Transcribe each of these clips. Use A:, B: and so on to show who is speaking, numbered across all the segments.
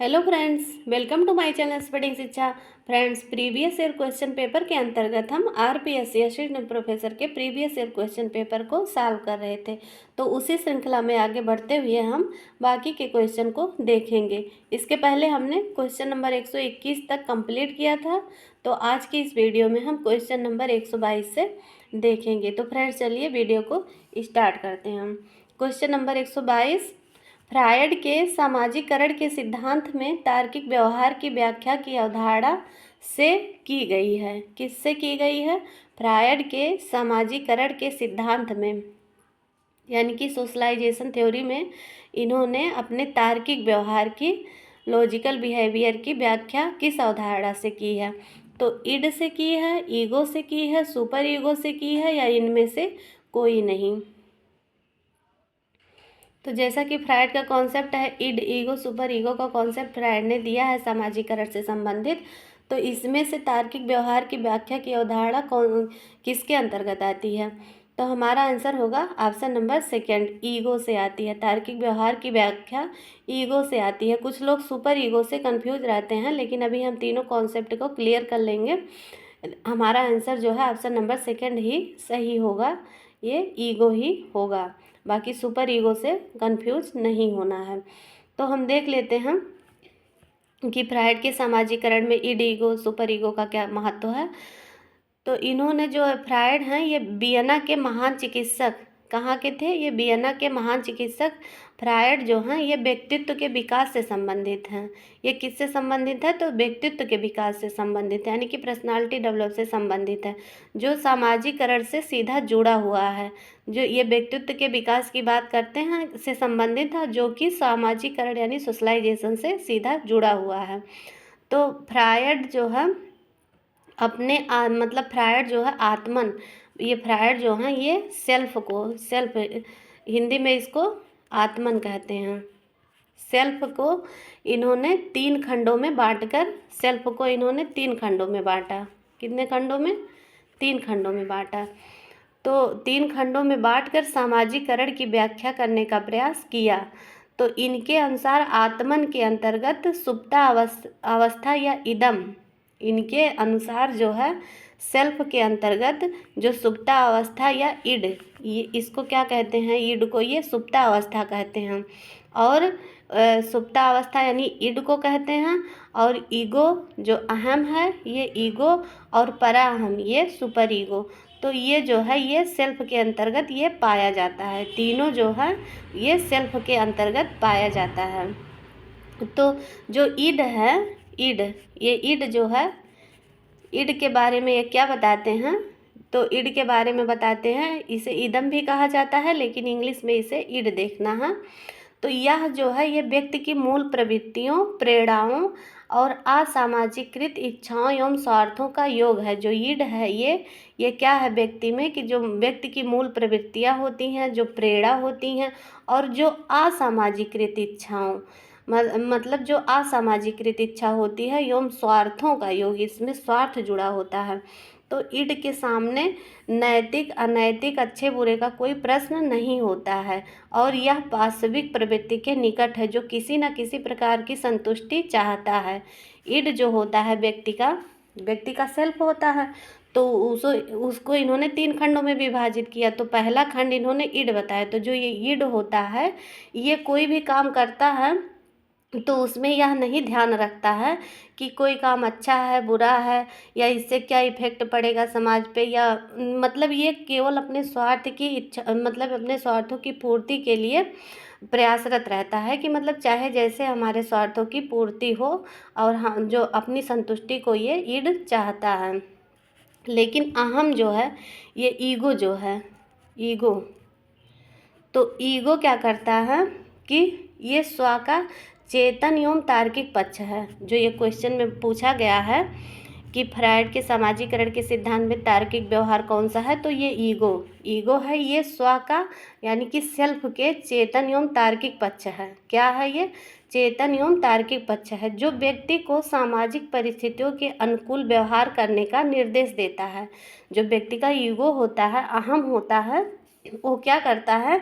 A: Hello friends, welcome to my channel studying Shiksha. Friends, previous year question paper के अंतर्गत हम RPSC assistant professor के previous year question paper को solve कर रहे थे। तो उसी श्रृंखला में आगे बढ़ते हुए हम बाकी के क्वेश्चन को देखेंगे। इसके पहले हमने क्वेश्चन नंबर 121 तक कंप्लीट किया था। तो आज की इस वीडियो में हम क्वेश्चन नंबर 122 से देखेंगे। तो फ्रेंड्स, चलिए वीडियो को स्टार्ट करते हैं हम। क्वेश्चन नंबर 122, फ्रायड के सामाजिकरण के सिद्धांत में तार्किक व्यवहार की व्याख्या की अवधारणा से की गई है। किससे की गई है? फ्रायड के सामाजिकरण के सिद्धांत में, यानी कि सोशलाइजेशन थ्योरी में इन्होंने अपने तार्किक व्यवहार की, लॉजिकल बिहेवियर की व्याख्या किस अवधारणा से की है? तो इड से की है, ईगो से की है, सुपर ईगो से की है, या इनमें से कोई नहीं? तो जैसा कि फ्रायड का कॉन्सेप्ट है इड, ईगो, सुपर ईगो का कॉन्सेप्ट फ्रायड ने दिया है सामाजिकरण से संबंधित। तो इसमें से तार्किक व्यवहार की व्याख्या की अवधारणा कौन किसके अंतर्गत आती है? तो हमारा आंसर होगा ऑप्शन नंबर सेकंड, ईगो से आती है। तार्किक व्यवहार की व्याख्या ईगो से आती है। कुछ लोग सुपर ईगो से कंफ्यूज रहते हैं, लेकिन अभी हम तीनों कॉन्सेप्ट को क्लियर कर लेंगे। हमारा आंसर जो है ऑप्शन नंबर सेकंड ही सही होगा, ये ईगो ही होगा। बाकी सुपर ईगो से कंफ्यूज नहीं होना है। तो हम देख लेते हैं कि फ्रायड के सामाजिकरण में इड, ईगो, सुपर ईगो का क्या महत्व है। तो इन्होंने जो फ्रायड हैं, ये वियना के महान चिकित्सक, कहाँ के थे? ये वियना के महान चिकित्सक फ्रायड जो हैं, ये व्यक्तित्व के विकास से संबंधित हैं। ये किससे संबंधित है? तो व्यक्तित्व के विकास से संबंधित है, यानी कि पर्सनालिटी डेवलप से संबंधित है, जो सामाजिकरण से सीधा जुड़ा हुआ है। जो ये व्यक्तित्व के विकास की बात करते हैं से संबंधित है, जो कि सामाजिकरण यानी सोशलाइजेशन से सीधा जुड़ा हुआ है। तो फ्रायड जो है अपने मतलब फ्रायड जो है आत्मन, ये फ्रायड जो हैं ये सेल्फ हिंदी में इसको आत्मन कहते हैं। सेल्फ को इन्होंने 3 खंडों में बांटकर, सेल्फ को इन्होंने 3 खंडों में बांटा। कितने खंडों में? 3 खंडों में बांटा। तो 3 खंडों में बांटकर सामाजिकरण की व्याख्या करने का प्रयास किया। तो इनके अनुसार आत्मन के अंतर्गत सुप्ता अवस्था या इदम, इनके अनुसार जो है सेल्फ के अंतर्गत जो सुप्ता अवस्था या इड, ये इसको क्या कहते हैं? इड को ये सुप्ता अवस्था कहते हैं। और सुप्ता अवस्था यानी इड को कहते हैं। और ईगो जो अहम है ये ईगो, और पराअहम ये सुपर ईगो। तो ये जो है ये सेल्फ के अंतर्गत ये पाया जाता है। तीनों जो है ये सेल्फ के अंतर्गत पाया जाता है। तो जो इड है, इड, ये इड जो है, इड के बारे में ये क्या बताते हैं? तो इड के बारे में बताते हैं, इसे इदम भी कहा जाता है, लेकिन इंग्लिश में इसे इड देखना है। तो यह जो है ये व्यक्ति की मूल प्रवृत्तियों, प्रेरणाओं और असामाजिकृत इच्छाओं एवं स्वार्थों का योग है। जो ईड है ये क्या है व्यक्ति में, कि जो व्यक्ति की मूल प्रवृत्तियां होती हैं, जो प्रेरणा होती हैं, और जो असामाजिकृत इच्छाओं, मतलब जो असामाजिकृत इच्छा होती है एवं स्वार्थों का योग, इसमें स्वार्थ जुड़ा होता है। तो ईड के सामने नैतिक अनैतिक, अच्छे बुरे का कोई प्रश्न नहीं होता है, और यह पाशविक प्रवृत्ति के निकट है, जो किसी न किसी प्रकार की संतुष्टि चाहता है। ईड जो होता है व्यक्ति का सेल्फ होता है। तो उसको इन्होंने 3 खंडों में विभाजित किया। तो पहला खंड इन्होंने ईड बताया। तो जो ये ईड होता है, ये कोई भी काम करता है तो उसमें यह नहीं ध्यान रखता है कि कोई काम अच्छा है, बुरा है, या इससे क्या इफेक्ट पड़ेगा समाज पे, या मतलब ये केवल अपने स्वार्थ की इच्छा, मतलब अपने स्वार्थों की पूर्ति के लिए प्रयासरत रहता है, कि मतलब चाहे जैसे हमारे स्वार्थों की पूर्ति हो, और हम जो अपनी संतुष्टि को ये ईड चाहता है। लेकिन अहम जो है ये ईगो जो है, ईगो, तो ईगो क्या करता है कि ये स्व का चेतन एवं तार्किक पक्ष है। जो ये क्वेश्चन में पूछा गया है कि फ्रायड के सामाजिकरण के सिद्धांत में तार्किक व्यवहार कौन सा है, तो ये ईगो है। ये स्व का यानी कि सेल्फ के चेतन एवं तार्किक पक्ष है। क्या है ये? चेतन एवं तार्किक पक्ष है, जो व्यक्ति को सामाजिक परिस्थितियों के अनुकूल व्यवहार करने का निर्देश देता है। जो व्यक्ति का ईगो होता है, अहम होता है, वो क्या करता है?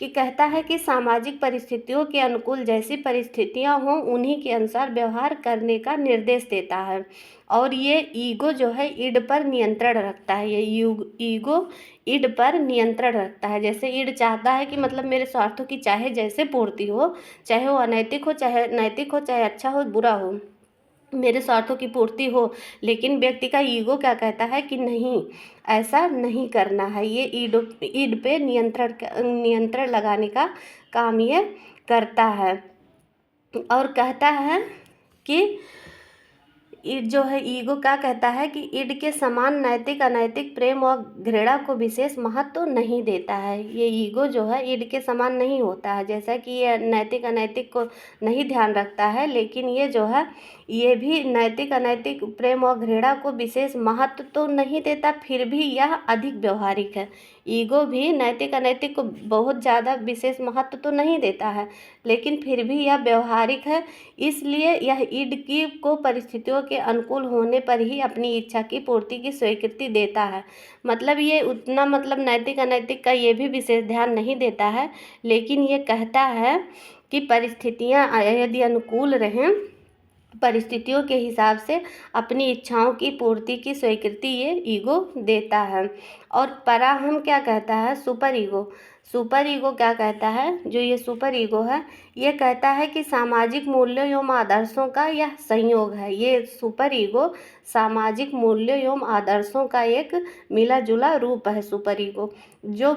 A: कि कहता है कि सामाजिक परिस्थितियों के अनुकूल जैसी परिस्थितियां हों उन्हीं के अनुसार व्यवहार करने का निर्देश देता है। और ये ईगो जो है ईड पर नियंत्रण रखता है। ये ईगो ईड पर नियंत्रण रखता है। जैसे ईड चाहता है कि मतलब मेरे स्वार्थों की चाहे जैसे पूर्ति हो, चाहे वो अनैतिक हो, चाहे नैतिक हो, चाहे अच्छा हो बुरा हो, मेरे स्वार्थों की पूर्ति हो। लेकिन व्यक्ति का ईगो क्या कहता है कि नहीं, ऐसा नहीं करना है। ये ईड पे नियंत्रण लगाने का काम ये करता है। और कहता है कि ईड जो है ईगो क्या कहता है कि ईड के समान नैतिक अनैतिक प्रेम और घृणा को विशेष महत्व नहीं देता है। ये ईगो जो है ईड के समान नहीं होता है, जैसा कि ये नैतिक अनैतिक को नहीं ध्यान रखता है, लेकिन ये जो है ये भी नैतिक अनैतिक प्रेम और घृणा को विशेष महत्व तो नहीं देता, फिर भी यह अधिक व्यवहारिक है। ईगो भी नैतिक अनैतिक को बहुत ज़्यादा विशेष महत्व तो नहीं देता है, लेकिन फिर भी यह व्यवहारिक है। इसलिए यह ईड की को परिस्थितियों के अनुकूल होने पर ही अपनी इच्छा की पूर्ति की स्वीकृति देता है। मतलब ये उतना मतलब नैतिक अनैतिक का ये भी विशेष ध्यान नहीं देता है, लेकिन ये कहता है कि परिस्थितियाँ यदि अनुकूल रहें, परिस्थितियों के हिसाब से अपनी इच्छाओं की पूर्ति की स्वीकृति ये ईगो देता है। और पराहम क्या कहता है, सुपर ईगो। सुपर ईगो क्या कहता है, जो ये सुपर ईगो है ये कहता है कि सामाजिक मूल्यों एवं आदर्शों का यह संयोग है। ये सुपर ईगो सामाजिक मूल्यों एवं आदर्शों का एक मिला जुला रूप है। सुपर ईगो जो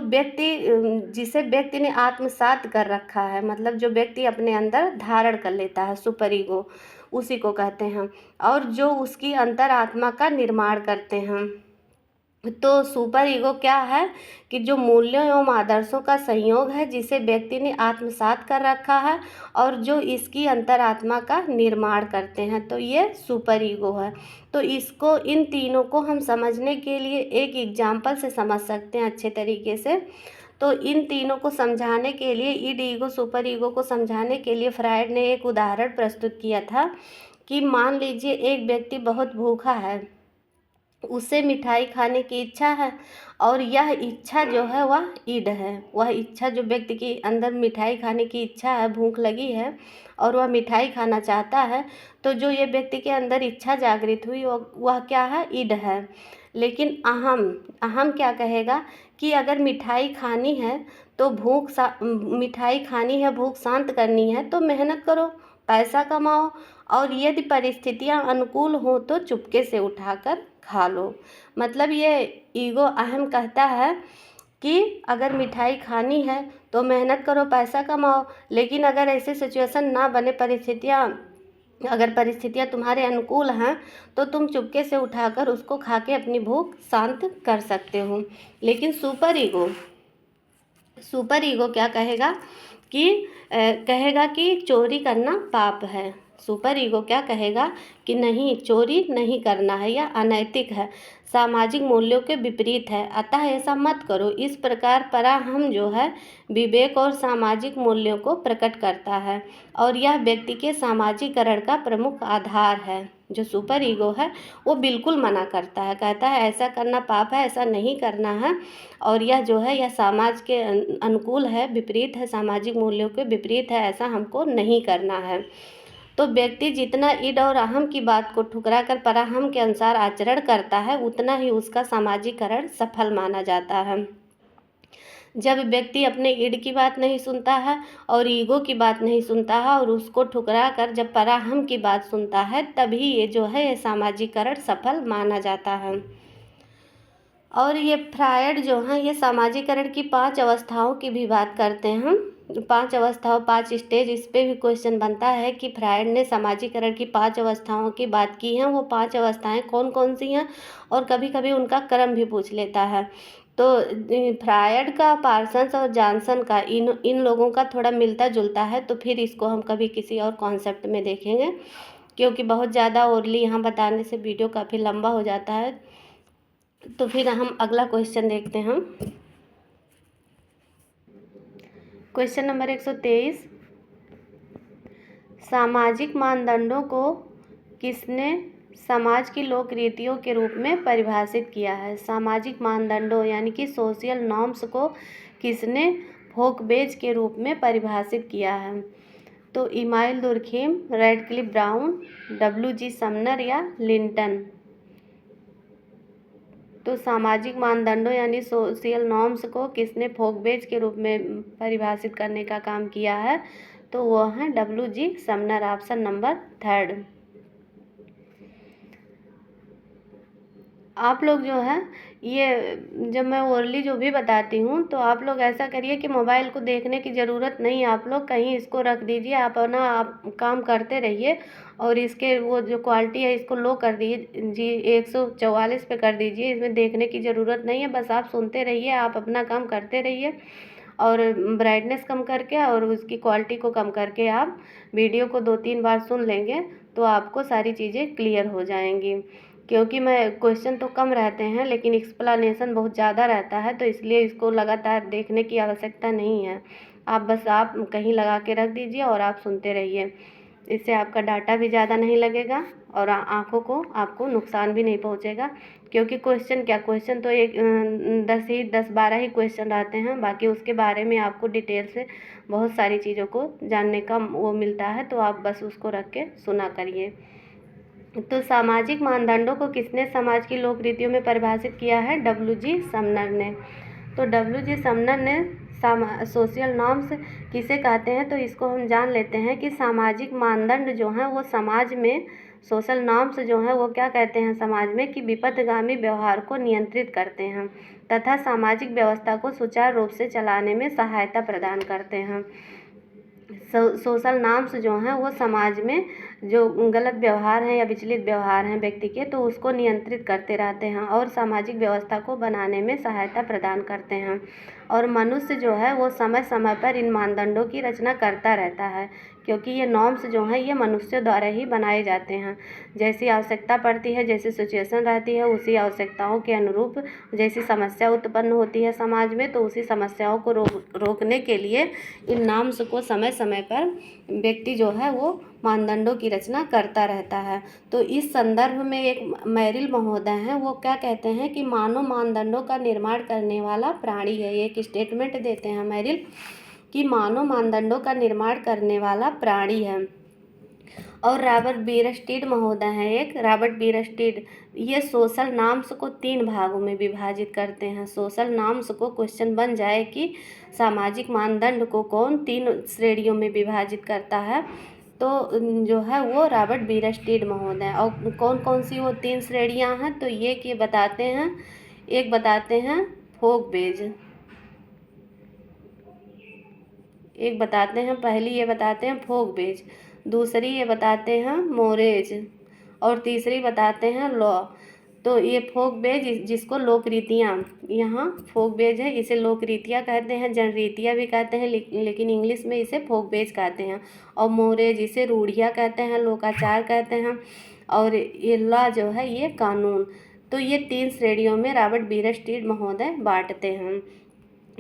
A: जिसे व्यक्ति ने आत्मसात कर रखा है, मतलब जो व्यक्ति अपने अंदर धारण कर लेता है, सुपर ईगो उसी को कहते हैं। और जो उसकी अंतरात्मा का निर्माण करते हैं। तो सुपर ईगो क्या है कि जो मूल्यों एवं आदर्शों का संयोग है जिसे व्यक्ति ने आत्मसात कर रखा है और जो इसकी अंतरात्मा का निर्माण करते हैं, तो ये सुपर ईगो है। तो इसको इन तीनों को हम समझने के लिए एक एग्जाम्पल से समझ सकते हैं अच्छे तरीके से। तो इन तीनों को समझाने के लिए ईड ईगो सुपर ईगो को समझाने के लिए फ्रायड ने एक उदाहरण प्रस्तुत किया था कि मान लीजिए एक व्यक्ति बहुत भूखा है, उसे मिठाई खाने की इच्छा है और यह इच्छा जो है वह ईड है। वह इच्छा जो व्यक्ति के अंदर मिठाई खाने की इच्छा है, भूख लगी है और वह मिठाई खाना चाहता है, तो जो ये व्यक्ति के अंदर इच्छा जागृत हुई वह क्या है, ईड है। लेकिन अहम क्या कहेगा कि अगर मिठाई खानी है तो मिठाई खानी है, भूख शांत करनी है तो मेहनत करो, पैसा कमाओ, और यदि परिस्थितियां अनुकूल हो तो चुपके से उठाकर खा लो। मतलब ये ईगो अहम कहता है कि अगर मिठाई खानी है तो मेहनत करो, पैसा कमाओ, लेकिन अगर ऐसी सिचुएशन ना बने, अगर परिस्थितियां तुम्हारे अनुकूल हैं तो तुम चुपके से उठाकर उसको खा के अपनी भूख शांत कर सकते हो। लेकिन सुपर ईगो क्या कहेगा कि चोरी करना पाप है। सुपर ईगो क्या कहेगा कि नहीं, चोरी नहीं करना है, या अनैतिक है, सामाजिक मूल्यों के विपरीत है, अतः ऐसा मत करो। इस प्रकार पराहम जो है विवेक और सामाजिक मूल्यों को प्रकट करता है और यह व्यक्ति के सामाजिकरण का प्रमुख आधार है। जो सुपर ईगो है वो बिल्कुल मना करता है, कहता है ऐसा करना पाप है, ऐसा नहीं करना है, और यह जो है यह समाज के अनुकूल है, विपरीत है, सामाजिक मूल्यों के विपरीत है, ऐसा हमको नहीं करना है। तो व्यक्ति जितना ईड और अहम की बात को ठुकरा कर पराहम के अनुसार आचरण करता है, उतना ही उसका सामाजिकरण सफल माना जाता है। जब व्यक्ति अपने ईड की बात नहीं सुनता है और ईगो की बात नहीं सुनता है और उसको ठुकरा कर जब पराहम की बात सुनता है, तभी ये जो है सामाजिकरण सफल माना जाता है। और ये फ्रायड जो हैं ये सामाजिकरण की 5 अवस्थाओं की भी बात करते हैं। 5 अवस्थाओं, 5 स्टेज, इस पे भी क्वेश्चन बनता है कि फ्रायड ने सामाजिकरण की 5 अवस्थाओं की बात की हैं, वो 5 अवस्थाएं कौन कौन सी हैं, और कभी कभी उनका क्रम भी पूछ लेता है। तो फ्रायड का, पार्सन्स और जॉनसन का, इन लोगों का थोड़ा मिलता जुलता है, तो फिर इसको हम कभी किसी और कॉन्सेप्ट में देखेंगे, क्योंकि बहुत ज़्यादा ओरली यहाँ बताने से वीडियो काफ़ी लंबा हो जाता है। तो फिर हम अगला क्वेश्चन देखते हैं। क्वेश्चन नंबर 123, सामाजिक मानदंडों को किसने समाज की लोक रीतियों के रूप में परिभाषित किया है। सामाजिक मानदंडों यानी कि सोशल नॉर्म्स को किसने फोकबेज के रूप में परिभाषित किया है? तो Emile Durkheim, Radcliffe Brown, W.G. Sumner या लिंटन। तो सामाजिक मानदंडों यानी सोशल नॉर्म्स को किसने फोकबेज के रूप में परिभाषित करने का काम किया है? तो वो हैं W.G. Sumner, option number 3। आप लोग जो है ये जब मैं ओरली जो भी बताती हूँ तो आप लोग ऐसा करिए कि मोबाइल को देखने की ज़रूरत नहीं, आप लोग कहीं इसको रख दीजिए, आप अपना आप काम करते रहिए और इसके वो जो क्वालिटी है इसको लो कर दीजिए जी, 144 पे कर दीजिए। इसमें देखने की ज़रूरत नहीं है, बस आप सुनते रहिए, आप अपना काम करते रहिए और ब्राइटनेस कम करके और उसकी क्वालिटी को कम करके आप वीडियो को 2-3 बार सुन लेंगे तो आपको सारी चीज़ें क्लियर हो जाएंगी। क्योंकि मैं क्वेश्चन तो कम रहते हैं लेकिन एक्सप्लेनेशन बहुत ज़्यादा रहता है, तो इसलिए इसको लगातार देखने की आवश्यकता नहीं है। आप कहीं लगा के रख दीजिए और आप सुनते रहिए। इससे आपका डाटा भी ज़्यादा नहीं लगेगा और आँखों को आपको नुकसान भी नहीं पहुँचेगा। क्योंकि क्वेश्चन तो 10-12 ही क्वेश्चन रहते हैं, बाकी उसके बारे में आपको डिटेल से बहुत सारी चीज़ों को जानने का वो मिलता है, तो आप बस उसको रख के सुना करिए। तो सामाजिक मानदंडों को किसने समाज की लोक रीतियों में परिभाषित किया है? W.G. समनर ने। तो W.G. समनर ने सोशल नॉर्म्स किसे कहते हैं? तो इसको हम जान लेते हैं कि सामाजिक मानदंड जो हैं वो समाज में, सोशल नॉर्म्स जो हैं वो क्या कहते हैं समाज में, कि विपथगामी व्यवहार को नियंत्रित करते हैं तथा सामाजिक व्यवस्था को सुचारू रूप से चलाने में सहायता प्रदान करते हैं। सोशल नॉर्म्स जो हैं वो समाज में जो गलत व्यवहार हैं या विचलित व्यवहार हैं व्यक्ति के, तो उसको नियंत्रित करते रहते हैं और सामाजिक व्यवस्था को बनाने में सहायता प्रदान करते हैं। और मनुष्य जो है वो समय समय पर इन मानदंडों की रचना करता रहता है, क्योंकि ये नॉर्म्स जो हैं ये मनुष्य द्वारा ही बनाए जाते हैं। जैसी आवश्यकता पड़ती है, जैसी सिचुएशन रहती है, उसी आवश्यकताओं के अनुरूप जैसी समस्या उत्पन्न होती है समाज में, तो उसी समस्याओं को रोकने के लिए इन नॉर्म्स को समय समय पर व्यक्ति जो है वो मानदंडों की रचना करता रहता है। तो इस संदर्भ में एक मेरिल महोदय हैं, वो क्या कहते हैं कि मानव मानदंडों का निर्माण करने वाला प्राणी है। ये एक स्टेटमेंट देते हैं मेरिल कि मानव मानदंडों का निर्माण करने वाला प्राणी है। और रॉबर्ट बीयरस्टीड महोदय हैं एक, रॉबर्ट बीयरस्टीड, ये सोशल नॉर्म्स को 3 भागों में विभाजित करते हैं। सोशल नॉर्म्स को क्वेश्चन बन जाए कि सामाजिक मानदंड को कौन 3 श्रेणियों में विभाजित करता है, तो जो है वो रॉबर्ट बीयरस्टीड महोदय। और कौन कौन सी वो 3 श्रेणियां हैं, तो ये बताते हैं। एक बताते हैं फोकबेज, एक बताते हैं, पहली ये बताते हैं फोकबेज, दूसरी ये बताते हैं मोरेज और तीसरी बताते हैं लॉ। तो ये फोकबेज जिसको लोक रीतियाँ, यहाँ फोकबेज है, इसे लोक रीतियाँ कहते हैं, जनरीतियाँ भी कहते हैं, लेकिन इंग्लिश में इसे फोकबेज कहते हैं। और मोरेज इसे रूढ़ियाँ कहते हैं, लोकाचार कहते हैं। और ये लॉ जो है ये कानून। तो ये 3 श्रेणियों में रॉबर्ट बीयरस्टीड महोदय बांटते हैं।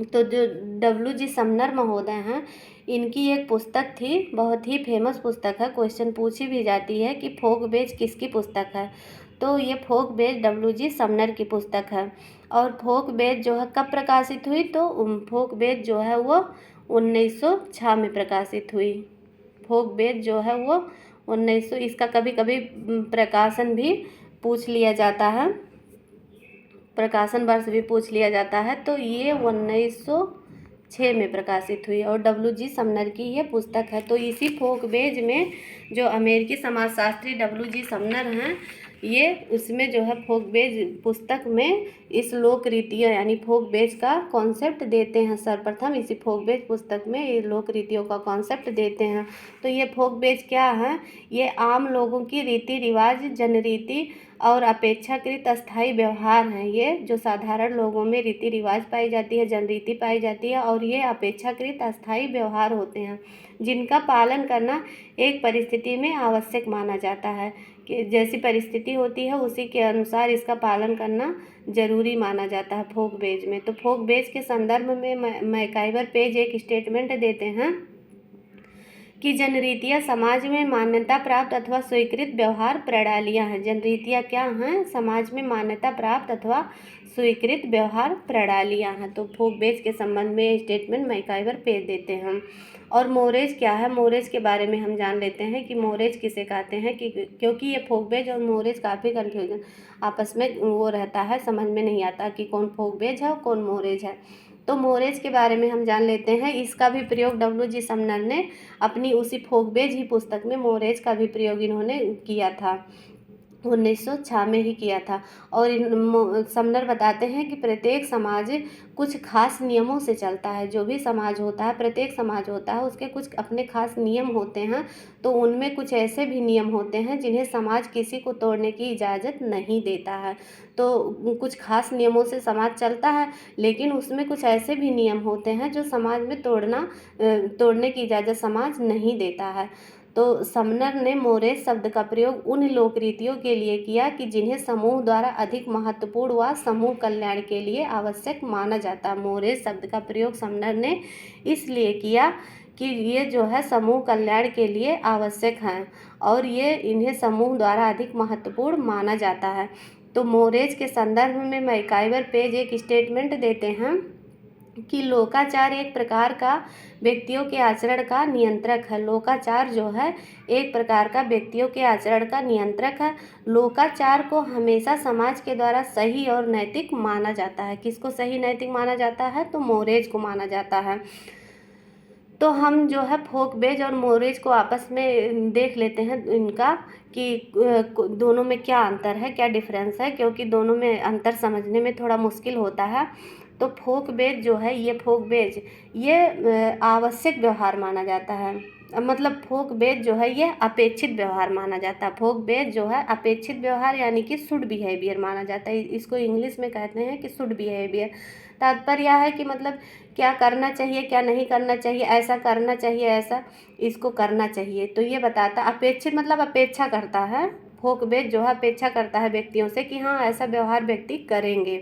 A: तो जो W.G. समनर महोदय हैं, इनकी एक पुस्तक थी, बहुत ही फेमस पुस्तक है, क्वेश्चन पूछी भी जाती है कि फोकबेज किसकी पुस्तक है। तो ये फोकबेज W.G. समनर की पुस्तक है। और फोकबेज जो है कब प्रकाशित हुई, तो फोकबेज जो है वो 1906 में प्रकाशित हुई। फोकबेज जो है वो 1900, इसका कभी कभी प्रकाशन भी पूछ लिया जाता है, प्रकाशन वर्ष भी पूछ लिया जाता है। तो ये 1906 में प्रकाशित हुई और W.G. समनर की ये पुस्तक है। तो इसी फोकबेज में जो अमेरिकी समाजशास्त्री W.G. समनर हैं, ये उसमें जो है फोकबेज पुस्तक में इस लोक रीतियों यानी फोकबेज का कॉन्सेप्ट देते हैं। सर्वप्रथम इसी फोकबेज पुस्तक में ये लोक रीतियों का कॉन्सेप्ट देते हैं। तो ये फोकबेज क्या है, ये आम लोगों की रीति रिवाज, जनरीति और अपेक्षाकृत अस्थायी व्यवहार हैं। ये जो साधारण लोगों में रीति रिवाज पाई जाती है, जनरीति पाई जाती है, और ये अपेक्षाकृत अस्थायी व्यवहार होते हैं जिनका पालन करना एक परिस्थिति में आवश्यक माना जाता है, कि जैसी परिस्थिति होती है उसी के अनुसार इसका पालन करना जरूरी माना जाता है फोकबेज में। तो फोकबेज के संदर्भ में मैकाइवर पेज एक स्टेटमेंट देते हैं कि जनरीतियाँ समाज में मान्यता प्राप्त अथवा स्वीकृत व्यवहार प्रणालियाँ हैं। जनरीतियाँ क्या हैं? समाज में मान्यता प्राप्त अथवा स्वीकृत व्यवहार प्रणालियाँ हैं। तो फोकबेज के संबंध में स्टेटमेंट मैकाइवर पेश देते हैं हम। और मोरेज क्या है? मोरेज के बारे में हम जान लेते हैं कि मोरेज किसे कहते हैं, कि क्योंकि ये फोकबेज और मोरेज काफ़ी कन्फ्यूजन आपस में वो रहता है, समझ में नहीं आता कि कौन फोकबेज है और कौन मोरेज है। तो मोरेज के बारे में हम जान लेते हैं। इसका भी प्रयोग डब्ल्यू.जी. समनर ने अपनी उसी फोकबेज ही पुस्तक में मोरेज का भी प्रयोग इन्होंने किया था, 1906 में ही किया था। और समनर बताते हैं कि प्रत्येक समाज कुछ खास नियमों से चलता है। जो भी समाज होता है, प्रत्येक समाज होता है, उसके कुछ अपने खास नियम होते हैं। तो उनमें कुछ ऐसे भी नियम होते हैं जिन्हें समाज किसी को तोड़ने की इजाज़त नहीं देता है। तो कुछ खास नियमों से समाज चलता है, लेकिन उसमें कुछ ऐसे भी नियम होते हैं जो समाज में तोड़ने की इजाज़त समाज नहीं देता है। तो समनर ने मोरेज शब्द का प्रयोग उन लोकरीतियों के लिए किया कि जिन्हें समूह द्वारा अधिक महत्वपूर्ण व समूह कल्याण के लिए आवश्यक माना जाता है। मोरेज शब्द का प्रयोग समनर ने इसलिए किया कि ये जो है समूह कल्याण के लिए आवश्यक हैं और ये इन्हें समूह द्वारा अधिक महत्वपूर्ण माना जाता है। तो मोरेज के संदर्भ में मैकाइवर पेज एक स्टेटमेंट देते हैं कि लोकाचार एक प्रकार का व्यक्तियों के आचरण का नियंत्रक है। लोकाचार जो है एक प्रकार का व्यक्तियों के आचरण का नियंत्रक है। लोकाचार को हमेशा समाज के द्वारा सही और नैतिक माना जाता है। किसको सही नैतिक माना जाता है? तो मोरेज को माना जाता है। तो हम जो है फोकबेज और मोरेज को आपस में देख लेते हैं इनका कि दोनों में क्या अंतर है, क्या डिफरेंस है, क्योंकि दोनों में अंतर समझने में थोड़ा मुश्किल होता है। तो फोकबेज जो है, ये फोकबेज ये आवश्यक व्यवहार माना जाता है। मतलब फोकबेज जो है ये अपेक्षित व्यवहार माना जाता है। फोकबेज जो है अपेक्षित व्यवहार यानी कि शुड बिहेवियर माना जाता है। इसको इंग्लिश में कहते हैं कि शुड बिहेवियर। तात्पर्य यह है कि मतलब क्या करना चाहिए, क्या नहीं करना चाहिए, ऐसा करना चाहिए, ऐसा इसको करना चाहिए। तो ये बताता अपेक्षित मतलब अपेक्षा करता है। फोकबेज जो है अपेक्षा करता है व्यक्तियों से कि हाँ ऐसा व्यवहार व्यक्ति करेंगे।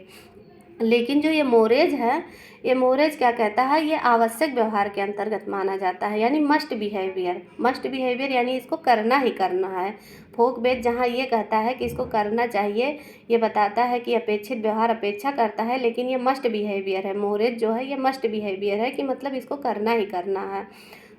A: लेकिन जो ये मोरेज है, ये मोरेज क्या कहता है? ये आवश्यक व्यवहार के अंतर्गत माना जाता है, यानी मस्ट बिहेवियर। मस्ट बिहेवियर यानी इसको करना ही करना है। फोकबेज जहाँ ये कहता है कि इसको करना चाहिए, ये बताता है कि अपेक्षित व्यवहार अपेक्षा करता है, लेकिन ये मस्ट बिहेवियर है। मोरेज जो है ये मस्ट बिहेवियर है कि मतलब इसको करना ही करना है।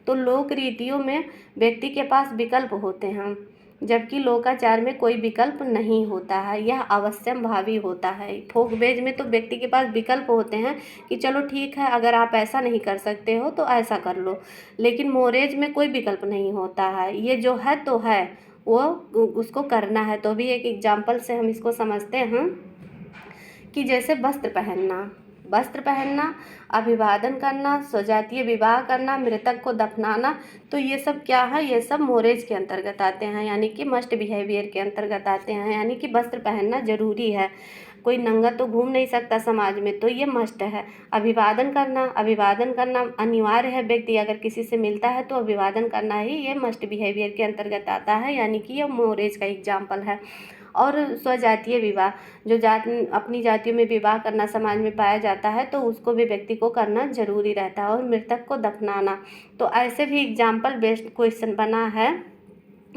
A: तो लोक रीतियों में व्यक्ति के पास विकल्प होते हैं, जबकि लोकाचार में कोई विकल्प नहीं होता है, यह अवश्यंभावी होता है। फोकबेज में तो व्यक्ति के पास विकल्प होते हैं कि चलो ठीक है, अगर आप ऐसा नहीं कर सकते हो तो ऐसा कर लो, लेकिन मोरेज में कोई विकल्प नहीं होता है। ये जो है तो है, वो उसको करना है। तो भी एक एग्जाम्पल से हम इसको समझते हैं कि जैसे वस्त्र पहनना, अभिवादन करना, स्वजातीय विवाह करना, मृतक को दफनाना, तो ये सब क्या है? ये सब मोरेज के अंतर्गत आते हैं, यानी कि मस्ट बिहेवियर के अंतर्गत आते हैं। यानी कि वस्त्र पहनना जरूरी है, कोई नंगा तो घूम नहीं सकता समाज में, तो ये मस्ट है। अभिवादन करना अनिवार्य है। व्यक्ति अगर किसी से मिलता है तो अभिवादन करना ही ये मस्ट बिहेवियर के अंतर्गत आता है, यानी कि ये मोरेज का एग्जाम्पल है। और स्वजातीय विवाह, जो अपनी जातियों में विवाह करना समाज में पाया जाता है, तो उसको भी व्यक्ति को करना जरूरी रहता है। और मृतक को दफनाना, तो ऐसे भी एग्जाम्पल बेस्ड क्वेश्चन बना है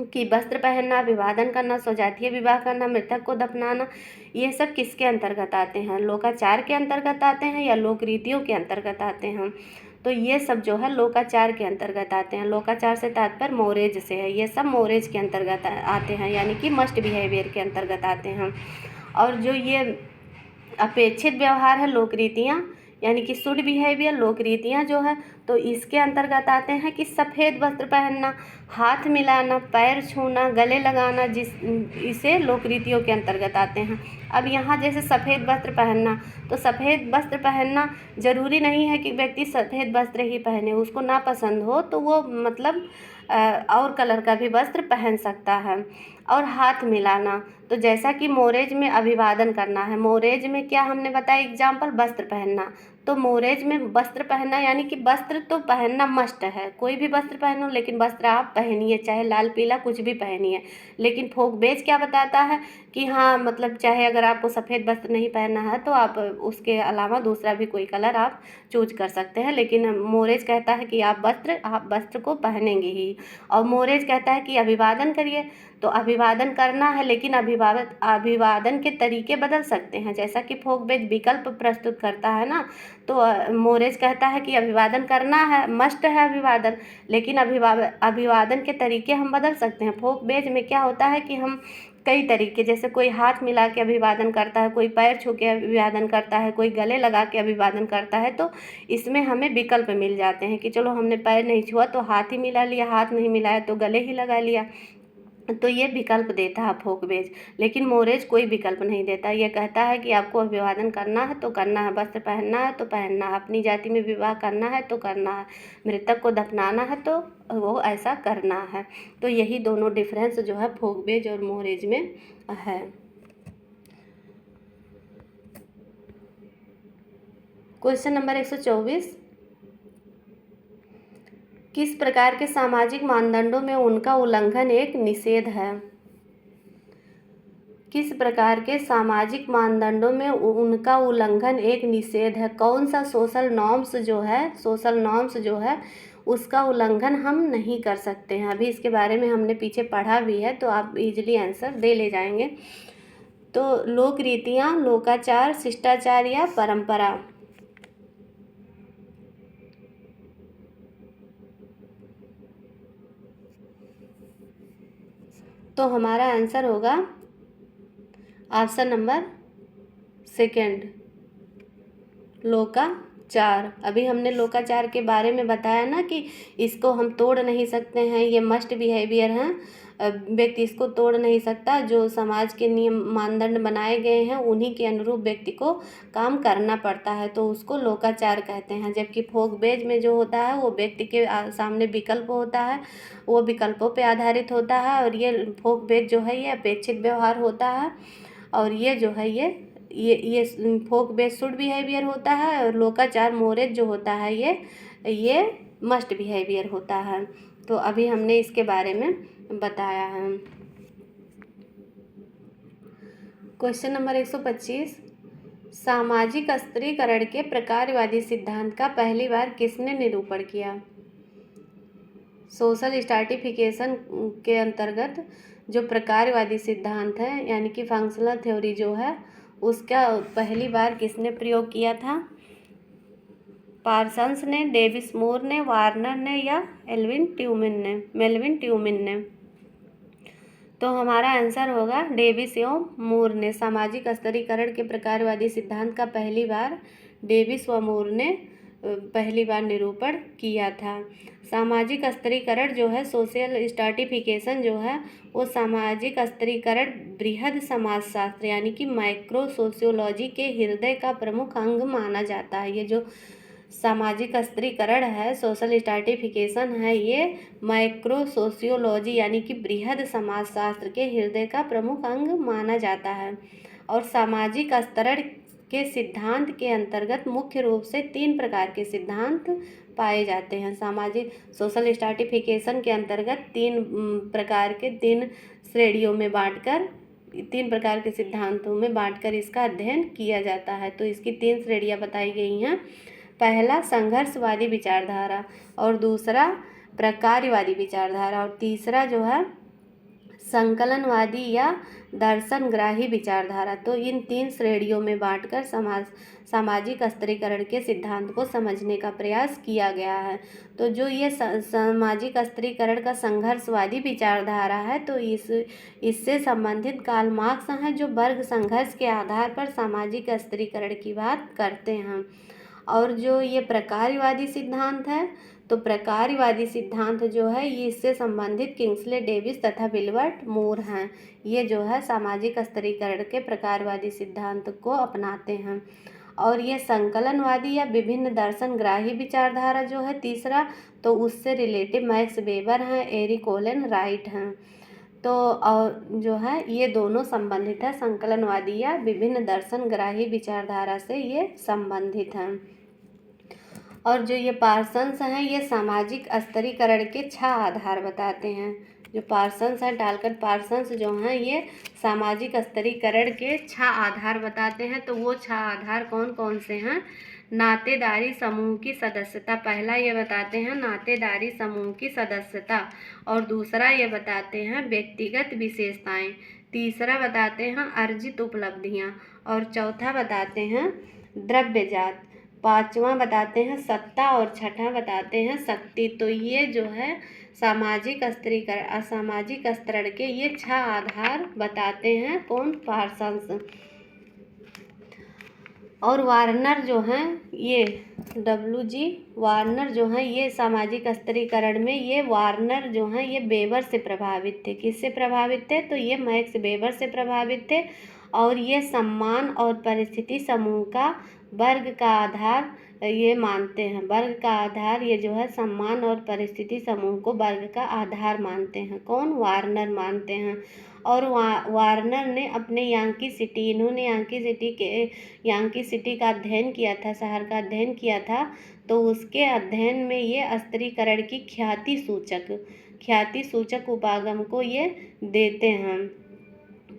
A: कि वस्त्र पहनना, अभिवादन करना, स्वजातीय विवाह करना, मृतक को दफनाना, ये सब किसके अंतर्गत आते हैं? लोकाचार के अंतर्गत आते हैं या लोक रीतियों के अंतर्गत आते हैं? तो ये सब जो है लोकाचार के अंतर्गत आते हैं। लोकाचार से तात्पर्य मोरेज से है। ये सब मोरेज के अंतर्गत आते हैं, यानी कि मस्ट बिहेवियर के अंतर्गत आते हैं। और जो ये अपेक्षित व्यवहार है, लोक रीतियाँ, यानी कि शुड बिहेवियर, लोक रीतियाँ जो है, तो इसके अंतर्गत आते हैं कि सफ़ेद वस्त्र पहनना, हाथ मिलाना, पैर छूना, गले लगाना, इसे लोक रीतियों के अंतर्गत आते हैं। अब यहाँ जैसे सफ़ेद वस्त्र पहनना, तो सफ़ेद वस्त्र पहनना ज़रूरी नहीं है कि व्यक्ति सफ़ेद वस्त्र ही पहने, उसको ना पसंद हो तो वो मतलब और कलर का भी वस्त्र पहन सकता है। और हाथ मिलाना, तो जैसा कि मोरेज में अभिवादन करना है, मोरेज में क्या हमने बताया एग्जाम्पल? वस्त्र पहनना, तो मोरेज में वस्त्र पहनना यानी कि वस्त्र तो पहनना मस्ट है, कोई भी वस्त्र पहनो, लेकिन वस्त्र आप पहनिए, चाहे लाल पीला कुछ भी पहनिए। लेकिन फोकबेज क्या बताता है कि हाँ मतलब चाहे अगर आपको सफ़ेद वस्त्र नहीं पहनना है तो आप उसके अलावा दूसरा भी कोई कलर आप चूज कर सकते हैं, लेकिन मोरेज कहता है कि आप वस्त्र को पहनेंगे ही। और मोरेज कहता है कि अभिवादन करिए, तो अभिवादन करना है, लेकिन अभिवादन के तरीके बदल सकते हैं, जैसा कि फोकबेज विकल्प प्रस्तुत करता है ना। तो मोरेज कहता है कि अभिवादन करना है, मस्ट है अभिवादन, लेकिन अभिवादन के तरीके हम बदल सकते हैं। फोकबेज में क्या होता है कि हम कई तरीके, जैसे कोई हाथ मिला के अभिवादन करता है, कोई पैर छू के अभिवादन करता है, कोई गले लगा के अभिवादन करता है, तो इसमें हमें विकल्प मिल जाते हैं कि चलो हमने पैर नहीं छुआ तो हाथ ही मिला लिया, हाथ नहीं मिलाया तो गले ही लगा लिया, तो ये विकल्प देता है फोकबेज। लेकिन मोरेज कोई विकल्प नहीं देता, ये कहता है कि आपको अभिवादन करना है तो करना है, वस्त्र पहनना है तो पहनना है, अपनी जाति में विवाह करना है तो करना है, मृतक को दफनाना है तो वो ऐसा करना है। तो यही दोनों डिफरेंस जो है फोकबेज और मोरेज में है। क्वेश्चन नंबर 124, किस प्रकार के सामाजिक मानदंडों में उनका उल्लंघन एक निषेध है? किस प्रकार के सामाजिक मानदंडों में उनका उल्लंघन एक निषेध है? कौन सा सोशल नॉर्म्स जो है उसका उल्लंघन हम नहीं कर सकते हैं? अभी इसके बारे में हमने पीछे पढ़ा भी है, तो आप इजीली आंसर दे ले जाएंगे। तो लोक रीतियाँ, लोकाचार, शिष्टाचार या परंपरा? तो हमारा आंसर होगा ऑप्शन नंबर सेकंड, लोकाचार। अभी हमने लोकाचार के बारे में बताया ना कि इसको हम तोड़ नहीं सकते हैं, ये मस्ट बिहेवियर हैं, व्यक्ति इसको तोड़ नहीं सकता, जो समाज के नियम मानदंड बनाए गए हैं उन्हीं के अनुरूप व्यक्ति को काम करना पड़ता है, तो उसको लोकाचार कहते हैं। जबकि फोकबेज में जो होता है वो व्यक्ति के सामने विकल्प होता है, वो विकल्पों पे आधारित होता है, और ये फोकबेज जो है ये अपेक्षित व्यवहार होता है, और ये जो है ये फोकबेज शुड बिहेवियर होता है, और लोकाचार मोरेज जो होता है ये मस्ट बिहेवियर होता है। तो अभी हमने इसके बारे में बताया है। क्वेश्चन नंबर 125, सामाजिक स्त्रीकरण के प्रकारवादी सिद्धांत का पहली बार किसने निरूपण किया? सोशल स्ट्रैटिफिकेशन के अंतर्गत जो प्रकारवादी सिद्धांत है यानी कि फंक्शनल थ्योरी जो है उसका पहली बार किसने प्रयोग किया था? पार्सन्स ने, डेविस मूर ने, वार्नर ने या मेल्विन ट्यूमिन ने? तो हमारा आंसर होगा डेविस एवं मूर ने। सामाजिक स्तरीकरण के प्रकारवादी सिद्धांत का पहली बार डेविस व मूर ने पहली बार निरूपण किया था। सामाजिक स्तरीकरण जो है, सोशल स्ट्रैटिफिकेशन जो है, वो सामाजिक स्तरीकरण बृहद समाजशास्त्र यानी कि माइक्रो सोशियोलॉजी के हृदय का प्रमुख अंग माना जाता है। ये जो सामाजिक स्तरीकरण है, सोशल स्ट्रैटिफिकेशन है, ये माइक्रो सोशियोलॉजी यानी कि बृहद समाजशास्त्र के हृदय का प्रमुख अंग माना जाता है। और सामाजिक स्तरण के सिद्धांत के अंतर्गत मुख्य रूप से 3 प्रकार के सिद्धांत पाए जाते हैं। सामाजिक सोशल स्ट्रैटिफिकेशन के अंतर्गत 3 प्रकार के 3 श्रेणियों में बांटकर 3 प्रकार के सिद्धांतों में बांटकर इसका अध्ययन किया जाता है। तो इसकी 3 श्रेणियाँ बताई गई हैं। पहला संघर्षवादी विचारधारा, और दूसरा प्रकारवादी विचारधारा, और तीसरा जो है संकलनवादी या दर्शनग्राही विचारधारा। तो इन 3 श्रेणियों में बांटकर सामाजिक स्तरीकरण के सिद्धांत को समझने का प्रयास किया गया है। तो जो ये सामाजिक स्तरीकरण का संघर्षवादी विचारधारा है, तो इससे संबंधित कार्ल मार्क्स हैं जो वर्ग संघर्ष के आधार पर सामाजिक स्तरीकरण की बात करते हैं। और जो ये प्रकारवादी सिद्धांत है, तो प्रकारवादी सिद्धांत जो है ये इससे संबंधित किंग्सले डेविस तथा विल्बर्ट मूर हैं। ये जो है सामाजिक स्तरीकरण के प्रकारवादी सिद्धांत को अपनाते हैं। और ये संकलनवादी या विभिन्न दर्शनग्राही विचारधारा जो है तीसरा, तो उससे रिलेटिव मैक्स वेबर हैं, एरिक ओलेन राइट हैं। तो और जो है ये दोनों संबंधित है, संकलनवादी या विभिन्न दर्शनग्राही विचारधारा से ये संबंधित हैं। और जो ये पार्सन्स हैं ये सामाजिक स्तरीकरण के 6 आधार बताते हैं। जो पार्सन्स हैं, टालकट पार्सन्स जो हैं ये सामाजिक स्तरीकरण के 6 आधार बताते हैं। तो वो 6 आधार कौन कौन से हैं? नातेदारी समूह की सदस्यता, पहला ये बताते हैं नातेदारी समूह की सदस्यता, और दूसरा ये बताते हैं व्यक्तिगत विशेषताएं, तीसरा बताते हैं अर्जित उपलब्धियां, और चौथा बताते हैं द्रव्यजात, पांचवा बताते हैं सत्ता, और छठा बताते हैं शक्ति। तो ये जो है सामाजिक स्तरीकरण, असामाजिक स्तरण के ये 6 आधार बताते हैं कौन? पार्सन्स। और वार्नर जो हैं ये WG वार्नर जो हैं ये सामाजिक स्तरीकरण में ये वार्नर जो हैं ये वेबर से प्रभावित थे। किससे प्रभावित थे? तो ये मैक्स वेबर से प्रभावित थे। और ये सम्मान और परिस्थिति समूह का वर्ग का आधार ये मानते हैं। वर्ग का आधार ये जो है सम्मान और परिस्थिति समूह को वर्ग का आधार मानते हैं। कौन? वार्नर मानते हैं। और वार्नर ने अपने इन्होंने यांकी सिटी का अध्ययन किया था, शहर का अध्ययन किया था। तो उसके अध्ययन में ये स्तरीकरण की ख्याति सूचक उपागम को ये देते हैं।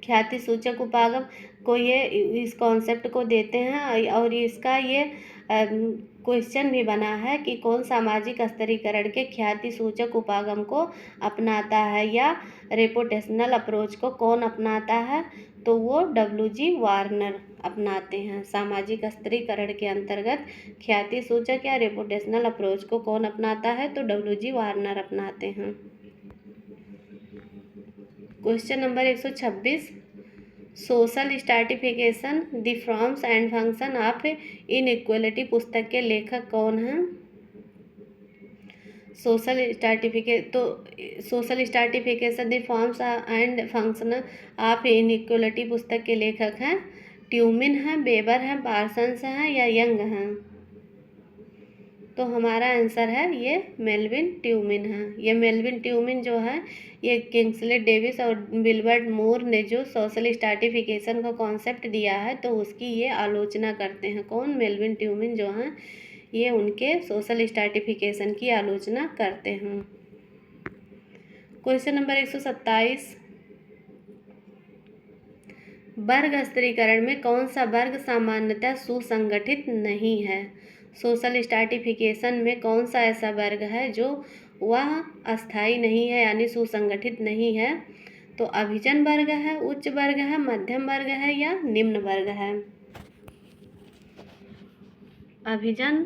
A: ख्याति सूचक उपागम को ये इस कॉन्सेप्ट को देते हैं। और इसका ये क्वेश्चन भी बना है कि कौन सामाजिक स्तरीकरण के ख्याति सूचक उपागम को अपनाता है, या रेपुटेशनल अप्रोच को कौन अपनाता है? तो वो WG वार्नर अपनाते हैं। सामाजिक स्तरीकरण के अंतर्गत ख्याति सूचक या रेपुटेशनल अप्रोच को कौन अपनाता है? तो WG वार्नर अपनाते हैं। Question number 126, social stratification the forms and function of inequality पुस्तक के लेखक कौन हैं? Social stratification the forms and function of inequality पुस्तक के लेखक हैं ट्यूमिन हैं, वेबर हैं, पार्सन्स हैं, या यंग हैं? तो हमारा आंसर है ये मेल्विन ट्यूमिन है। ये मेल्विन ट्यूमिन जो है ये किंग्सले डेविस और विल्बर्ट मूर ने जो सोशल स्ट्रैटिफिकेशन का कॉन्सेप्ट दिया है तो उसकी ये आलोचना करते हैं। कौन? मेल्विन ट्यूमिन जो हैं ये उनके सोशल स्ट्रैटिफिकेशन की आलोचना करते हैं। क्वेश्चन नंबर 127, वर्ग स्तरीकरण में कौन सा वर्ग सामान्यतः सुसंगठित नहीं है? सोशल स्ट्रैटिफिकेशन में कौन सा ऐसा वर्ग है जो वह अस्थायी नहीं है यानी सुसंगठित नहीं है? तो अभिजन वर्ग है, उच्च वर्ग है, मध्यम वर्ग है, या निम्न वर्ग है? अभिजन,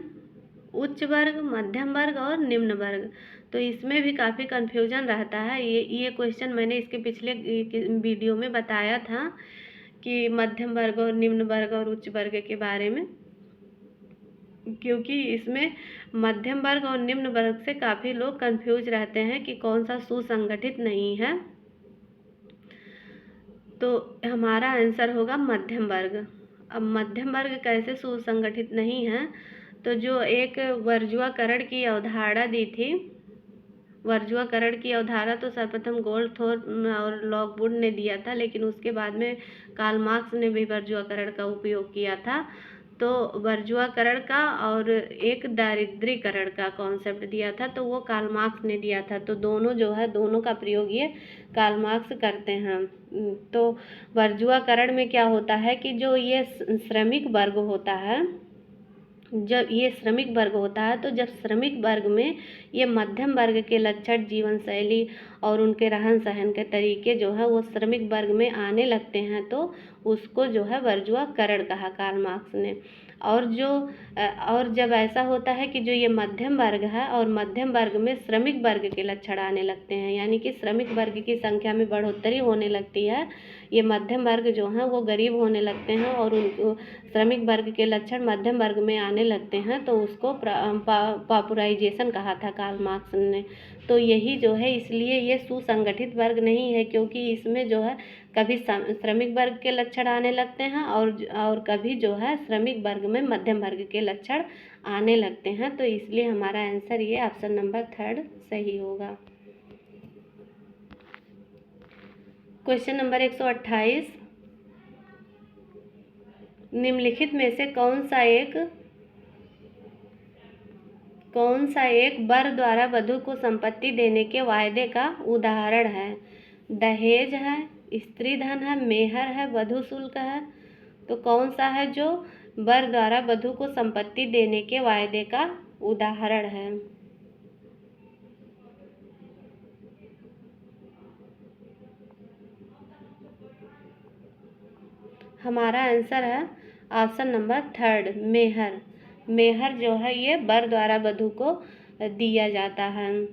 A: उच्च वर्ग, मध्यम वर्ग और निम्न वर्ग। तो इसमें भी काफ़ी कन्फ्यूजन रहता है। ये क्वेश्चन मैंने इसके पिछले वीडियो में बताया था कि मध्यम वर्ग और निम्न वर्ग और उच्च वर्ग के बारे में, क्योंकि इसमें मध्यम वर्ग और निम्न वर्ग से काफ़ी लोग कंफ्यूज रहते हैं कि कौन सा सुसंगठित नहीं है। तो हमारा आंसर होगा मध्यम वर्ग। अब मध्यम वर्ग कैसे सुसंगठित नहीं है? तो जो एक वर्जुआकरण की अवधारणा दी थी, वर्जुआकरण की अवधारणा तो सर्वप्रथम गोल्डथोर्प और लॉकवुड ने दिया था, लेकिन उसके बाद में कार्ल मार्क्स ने भी वर्जुआकरण का उपयोग किया था। तो वर्जुआकरण का और एक दारिद्रीकरण का कॉन्सेप्ट दिया था, तो वो कार्ल मार्क्स ने दिया था। तो दोनों जो है दोनों का प्रयोग ये कार्ल मार्क्स करते हैं। तो वर्जुआकरण में क्या होता है कि जो ये श्रमिक वर्ग होता है, जब ये श्रमिक वर्ग होता है तो जब श्रमिक वर्ग में ये मध्यम वर्ग के लक्षण, जीवन शैली और उनके रहन सहन के तरीके जो है वो श्रमिक वर्ग में आने लगते हैं तो उसको जो है वर्जुआकरण कहा कार्ल मार्क्स ने। और जब ऐसा होता है कि जो ये मध्यम वर्ग है और मध्यम वर्ग में श्रमिक वर्ग के लक्षण आने लगते हैं, यानी कि श्रमिक वर्ग की संख्या में बढ़ोतरी होने लगती है, ये मध्यम वर्ग जो हैं वो गरीब होने लगते हैं और उनको श्रमिक वर्ग के लक्षण मध्यम वर्ग में आने लगते हैं, तो उसको पॉपुलराइजेशन कहा था कार्ल मार्क्स ने। तो यही जो है इसलिए ये सुसंगठित वर्ग नहीं है, क्योंकि इसमें जो है कभी श्रमिक वर्ग के लक्षण आने लगते हैं और कभी जो है श्रमिक वर्ग में मध्यम वर्ग के लक्षण आने लगते हैं। तो इसलिए हमारा आंसर ये ऑप्शन नंबर 3 सही होगा। क्वेश्चन नंबर 128, निम्नलिखित में से कौन सा एक कौन सा एक वर द्वारा वधू को संपत्ति देने के वायदे का उदाहरण है? दहेज है, स्त्री धन है, मेहर है, वधू शुल्क है। तो कौन सा है जो वर द्वारा वधू को संपत्ति देने के वायदे का उदाहरण है? हमारा आंसर है ऑप्शन नंबर 3 मेहर। मेहर जो है ये वर द्वारा वधू को दिया जाता है।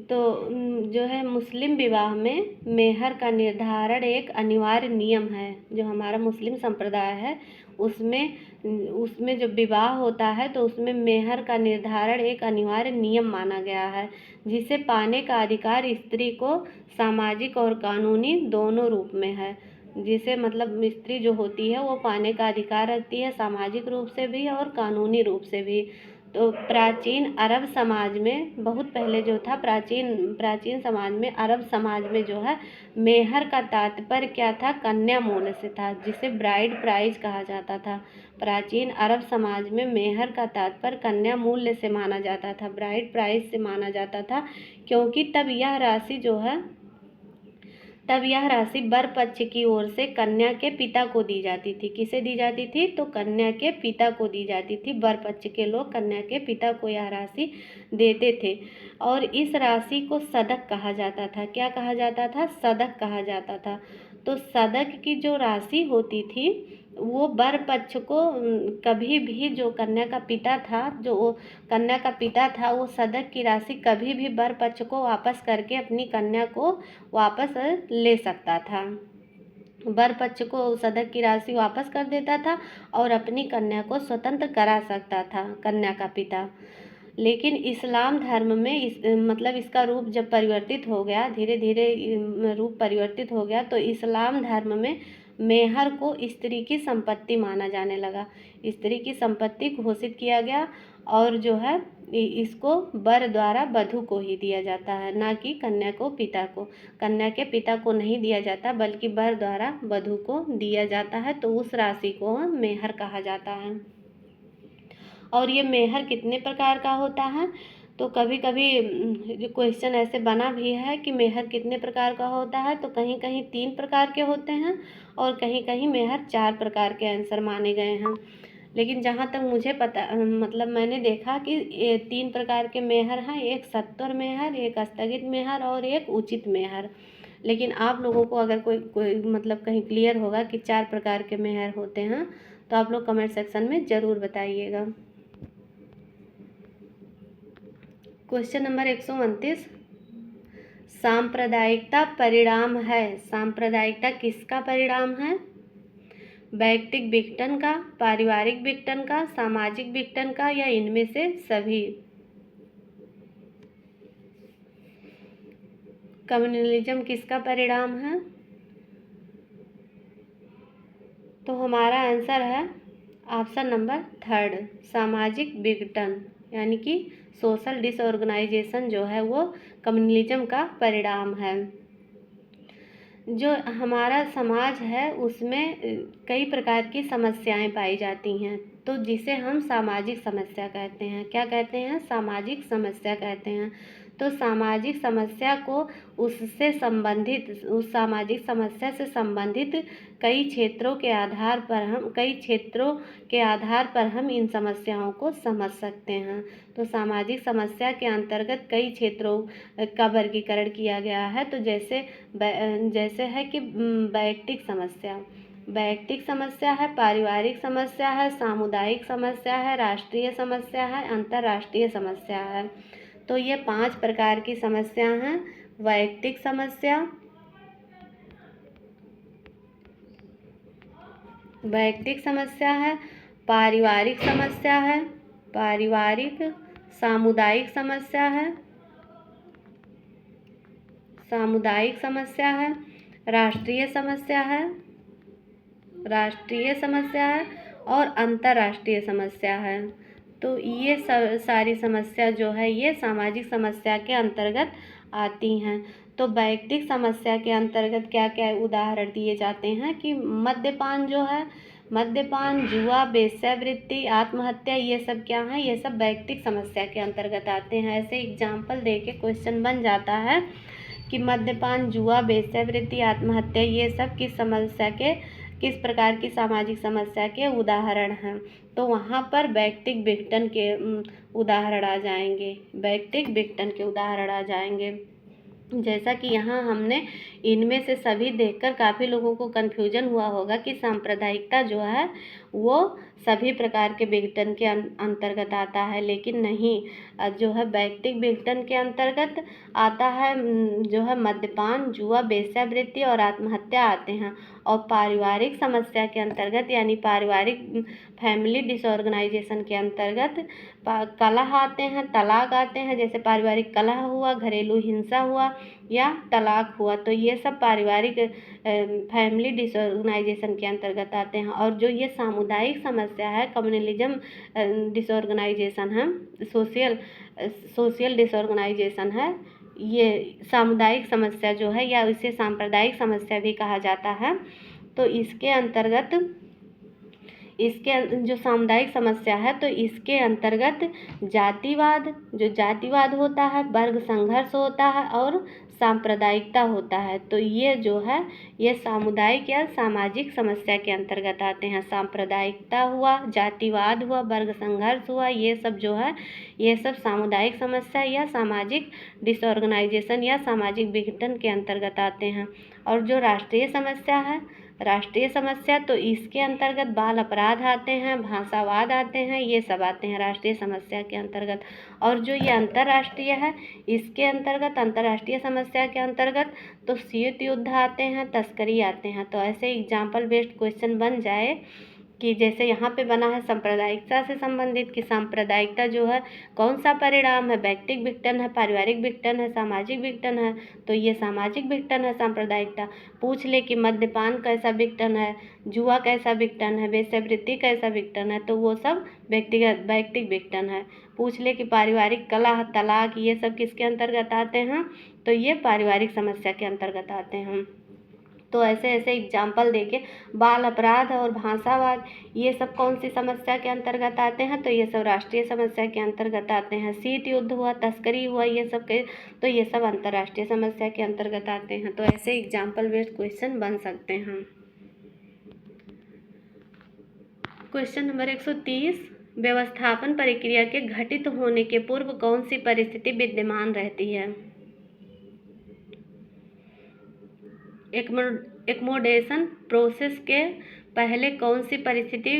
A: तो जो है मुस्लिम विवाह में मेहर का निर्धारण एक अनिवार्य नियम है। जो हमारा मुस्लिम संप्रदाय है उसमें जो विवाह होता है तो उसमें मेहर का निर्धारण एक अनिवार्य नियम माना गया है, जिसे पाने का अधिकार स्त्री को सामाजिक और कानूनी दोनों रूप में है। जिसे मतलब स्त्री जो होती है वो पाने का अधिकार रखती है, सामाजिक रूप से भी और कानूनी रूप से भी। तो प्राचीन अरब समाज में बहुत पहले जो था, प्राचीन समाज में, अरब समाज में जो है मेहर का तात्पर्य क्या था? कन्या मूल्य से था, जिसे ब्राइड प्राइज कहा जाता था। प्राचीन अरब समाज में मेहर का तात्पर्य कन्या मूल्य से माना जाता था, ब्राइड प्राइज से माना जाता था, क्योंकि तब यह राशि वर पक्ष की ओर से कन्या के पिता को दी जाती थी। किसे दी जाती थी? तो कन्या के पिता को दी जाती थी। वर पक्ष के लोग कन्या के पिता को यह राशि देते थे और इस राशि को सदक कहा जाता था। क्या कहा जाता था? सदक कहा जाता था। तो सदक की जो राशि होती थी वो वर पक्ष को कभी भी जो कन्या का पिता था वो सदक की राशि कभी भी वर पक्ष को वापस करके अपनी कन्या को वापस ले सकता था। वर पक्ष को सदक की राशि वापस कर देता था और अपनी कन्या को स्वतंत्र करा सकता था कन्या का पिता। लेकिन इस्लाम धर्म में इसका रूप जब परिवर्तित हो गया, धीरे धीरे रूप परिवर्तित हो गया, तो इस्लाम धर्म में मेहर को स्त्री की संपत्ति माना जाने लगा। स्त्री की संपत्ति घोषित किया गया और जो है इसको वर द्वारा वधू को ही दिया जाता है, ना कि कन्या के पिता को नहीं दिया जाता, बल्कि वर द्वारा वधू को दिया जाता है। तो उस राशि को मेहर कहा जाता है। और ये मेहर कितने प्रकार का होता है? तो कभी कभी क्वेश्चन ऐसे बना भी है कि मेहर कितने प्रकार का होता है, तो कहीं कहीं 3 प्रकार के होते हैं और कहीं कहीं मेहर 4 प्रकार के आंसर माने गए हैं। लेकिन जहाँ तक मुझे पता मैंने देखा कि 3 प्रकार के मेहर हैं, एक सत्वर मेहर, एक स्थगित मेहर और एक उचित मेहर। लेकिन आप लोगों को अगर कोई कहीं क्लियर होगा कि 4 प्रकार के मेहर होते हैं तो आप लोग कमेंट सेक्शन में ज़रूर बताइएगा। क्वेश्चन नंबर 129, सांप्रदायिकता परिणाम है। सांप्रदायिकता किसका परिणाम है? वैयक्तिक विघटन का, पारिवारिक विघटन का, सामाजिक विघटन का, या इनमें से सभी? कम्युनलिज्म किसका परिणाम है? तो हमारा आंसर है ऑप्शन नंबर 3 सामाजिक विघटन, यानी कि सोशल डिसऑर्गेनाइजेशन जो है वो कम्युनलिज्म का परिणाम है। जो हमारा समाज है उसमें कई प्रकार की समस्याएं पाई जाती हैं, तो जिसे हम सामाजिक समस्या कहते हैं। क्या कहते हैं? सामाजिक समस्या कहते हैं। तो सामाजिक समस्या को उस सामाजिक समस्या से संबंधित कई क्षेत्रों के आधार पर हम इन समस्याओं को समझ सकते हैं। तो सामाजिक समस्या के अंतर्गत कई क्षेत्रों का वर्गीकरण किया गया है। तो जैसे है कि वैयक्तिक समस्या है, पारिवारिक समस्या है, सामुदायिक समस्या है, राष्ट्रीय समस्या है, अंतर्राष्ट्रीय समस्या है। तो ये 5 प्रकार की समस्या हैं। वैयक्तिक समस्या है, पारिवारिक समस्या है, सामुदायिक समस्या है, राष्ट्रीय समस्या है और अंतर्राष्ट्रीय समस्या है। तो ये सारी समस्या जो है ये सामाजिक समस्या के अंतर्गत आती हैं। तो वैयक्तिक समस्या के अंतर्गत क्या क्या उदाहरण दिए जाते हैं कि मद्यपान जो है मद्यपान, जुआ, वेश्यावृत्ति, आत्महत्या, ये सब क्या है? ये सब वैयक्तिक समस्या के अंतर्गत आते हैं। ऐसे एग्जाम्पल दे के क्वेश्चन बन जाता है कि मद्यपान, जुआ, वेश्यावृत्ति, आत्महत्या ये सब किस प्रकार की सामाजिक समस्या के उदाहरण हैं। तो वहाँ पर वैयक्तिक विघटन के उदाहरण आ जाएंगे, वैयक्तिक विघटन के उदाहरण आ जाएंगे। जैसा कि यहाँ हमने इनमें से सभी देखकर काफ़ी लोगों को कन्फ्यूजन हुआ होगा कि सांप्रदायिकता जो है वो सभी प्रकार के विघटन के अंतर्गत आता है, लेकिन नहीं, जो है वैयक्तिक विघटन के अंतर्गत आता है जो है मद्यपान, जुआ, वेश्यावृत्ति और आत्महत्या आते हैं। और पारिवारिक समस्या के अंतर्गत यानी पारिवारिक फैमिली डिसऑर्गेनाइजेशन के अंतर्गत कलह आते हैं, तलाक आते हैं। जैसे पारिवारिक कलह हुआ, घरेलू हिंसा हुआ या तलाक हुआ, तो ये सब पारिवारिक फैमिली डिसऑर्गेनाइजेशन के अंतर्गत आते हैं। और जो ये सामुदायिक समस्या है, कम्युनलिज्म डिसऑर्गेनाइजेशन है, सोशल डिसऑर्गेनाइजेशन है, ये सामुदायिक समस्या जो है या इसे सांप्रदायिक समस्या भी कहा जाता है। तो इसके जो सामुदायिक समस्या है तो इसके अंतर्गत जातिवाद होता है, वर्ग संघर्ष होता है और सांप्रदायिकता होता है। तो ये जो है ये सामुदायिक या सामाजिक समस्या के अंतर्गत आते हैं। सांप्रदायिकता हुआ, जातिवाद हुआ, वर्ग संघर्ष हुआ, ये सब जो है ये सब सामुदायिक समस्या या सामाजिक डिसऑर्गेनाइजेशन या सामाजिक विघटन के अंतर्गत आते हैं। और जो राष्ट्रीय समस्या तो इसके अंतर्गत बाल अपराध आते हैं, भाषावाद आते हैं, ये सब आते हैं राष्ट्रीय समस्या के अंतर्गत। और जो ये अंतर्राष्ट्रीय है इसके अंतर्गत, अंतर्राष्ट्रीय समस्या के अंतर्गत तो शीत युद्ध आते हैं, तस्करी आते हैं। तो ऐसे एग्जाम्पल बेस्ड क्वेश्चन बन जाए कि जैसे यहाँ पे बना है सांप्रदायिकता से संबंधित कि सांप्रदायिकता जो है कौन सा परिणाम है, वैयक्तिक विघटन है, पारिवारिक विघटन है, सामाजिक विघटन है। तो ये सामाजिक विघटन है सांप्रदायिकता। पूछ ले कि मद्यपान कैसा विघटन है, जुआ कैसा विघटन है, वेश्यावृत्ति कैसा विघटन है, तो वो सब वैयक्तिक विघटन है। पूछ ले कि पारिवारिक कलह, तलाक, ये सब किसके अंतर्गत आते हैं, तो ये पारिवारिक समस्या के अंतर्गत आते हैं। तो ऐसे एग्जाम्पल देके बाल अपराध और भाषावाद ये सब कौन सी समस्या के अंतर्गत आते हैं, तो ये सब राष्ट्रीय समस्या के अंतर्गत आते हैं। शीत युद्ध हुआ, तस्करी हुआ, ये सब तो ये सब अंतर्राष्ट्रीय समस्या के अंतर्गत आते हैं। तो ऐसे एग्जाम्पल बेस्ड क्वेश्चन बन सकते हैं। क्वेश्चन नंबर 130, व्यवस्थापन प्रक्रिया के घटित होने के पूर्व कौन सी परिस्थिति विद्यमान रहती है? एकमोडेशन प्रोसेस के पहले कौन सी परिस्थिति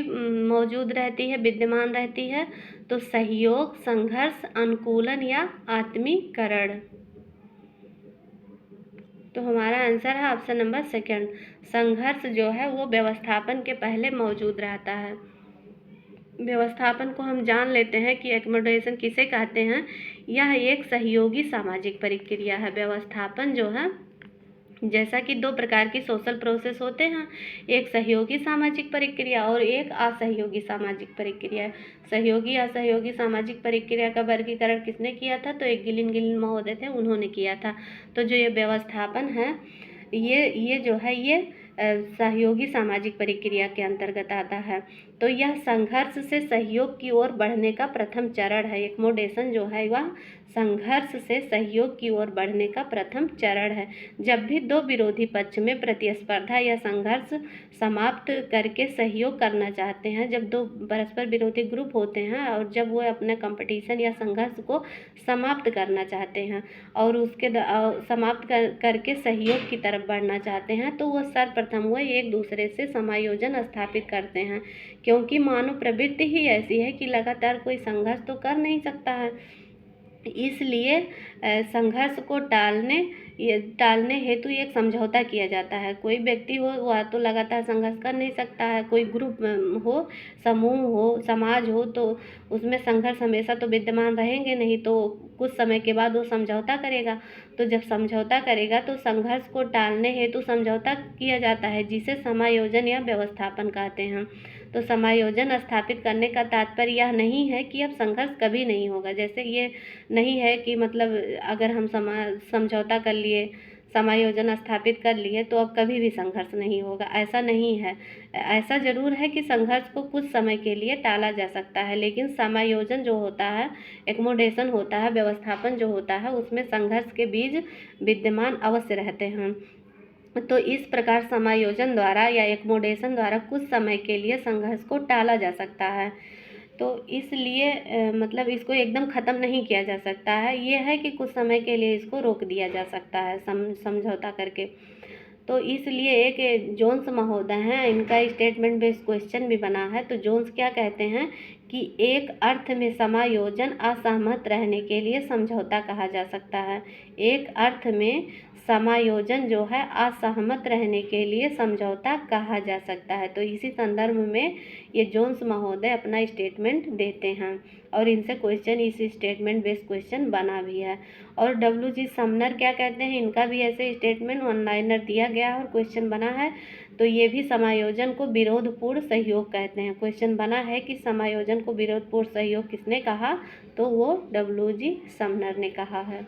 A: मौजूद रहती है, विद्यमान रहती है? तो सहयोग, संघर्ष, अनुकूलन या आत्मीकरण। तो हमारा आंसर है ऑप्शन नंबर सेकंड। संघर्ष जो है वो व्यवस्थापन के पहले मौजूद रहता है। व्यवस्थापन को हम जान लेते हैं कि एकमोडेशन किसे कहते हैं। यह एक सहयोगी सामाजिक प्रक्रिया है। व्यवस्थापन जो है जैसा कि दो प्रकार की सोशल प्रोसेस होते हैं, एक सहयोगी सामाजिक प्रक्रिया और एक असहयोगी सामाजिक प्रक्रिया। सहयोगी असहयोगी सामाजिक प्रक्रिया का वर्गीकरण किसने किया था? तो एक गिलिन महोदय थे, उन्होंने किया था। तो जो ये व्यवस्थापन है ये जो है ये सहयोगी सामाजिक प्रक्रिया के अंतर्गत आता है। तो यह संघर्ष से सहयोग की ओर बढ़ने का प्रथम चरण है। एकमोडेशन जो है वह संघर्ष से सहयोग की ओर बढ़ने का प्रथम चरण है। जब भी दो विरोधी पक्ष में प्रतिस्पर्धा या संघर्ष समाप्त करके सहयोग करना चाहते हैं, जब दो परस्पर विरोधी ग्रुप होते हैं और जब वो अपने कंपटीशन या संघर्ष को समाप्त करना चाहते हैं और उसके समाप्त करके सहयोग की तरफ बढ़ना चाहते हैं, तो वो सर्वप्रथम वो एक दूसरे से समायोजन स्थापित करते हैं, क्योंकि मानव प्रवृत्ति ही ऐसी है कि लगातार कोई संघर्ष तो कर नहीं सकता है। इसलिए संघर्ष को टालने हेतु एक समझौता किया जाता है। कोई व्यक्ति हो वह तो लगातार संघर्ष कर नहीं सकता है, कोई ग्रुप हो, समूह हो, समाज हो, तो उसमें संघर्ष हमेशा तो विद्यमान रहेंगे नहीं, तो कुछ समय के बाद वो समझौता करेगा। तो जब समझौता करेगा तो संघर्ष को टालने हेतु समझौता किया जाता है, जिसे समायोजन या व्यवस्थापन कहते हैं। तो समायोजन स्थापित करने का तात्पर्य यह नहीं है कि अब संघर्ष कभी नहीं होगा। जैसे ये नहीं है कि मतलब अगर हम समझौता कर लिए, समायोजन स्थापित कर लिए तो अब कभी भी संघर्ष नहीं होगा, ऐसा नहीं है। ऐसा ज़रूर है कि संघर्ष को कुछ समय के लिए टाला जा सकता है, लेकिन समायोजन जो होता है, एकोमोडेशन होता है, व्यवस्थापन जो होता है, उसमें संघर्ष के बीज विद्यमान अवश्य रहते हैं। तो इस प्रकार समायोजन द्वारा या एकोमोडेशन द्वारा कुछ समय के लिए संघर्ष को टाला जा सकता है। तो इसलिए मतलब इसको एकदम ख़त्म नहीं किया जा सकता है, ये है कि कुछ समय के लिए इसको रोक दिया जा सकता है समझौता करके। तो इसलिए एक जोन्स महोदय हैं, इनका स्टेटमेंट बेस्ड क्वेश्चन भी बना है। तो जोन्स क्या कहते हैं कि एक अर्थ में समायोजन असहमत रहने के लिए समझौता कहा जा सकता है। एक अर्थ में समायोजन जो है असहमत रहने के लिए समझौता कहा जा सकता है। तो इसी संदर्भ में ये जोन्स महोदय अपना स्टेटमेंट देते हैं और इनसे क्वेश्चन इस स्टेटमेंट बेस्ड क्वेश्चन बना भी है। और W.G. समनर क्या कहते हैं, इनका भी ऐसे स्टेटमेंट वन लाइनर दिया गया और क्वेश्चन बना है। तो ये भी समायोजन को विरोधपूर्ण सहयोग कहते हैं। क्वेश्चन बना है कि समायोजन को विरोधपूर्ण सहयोग किसने कहा, तो वो W.G. समनर ने कहा है।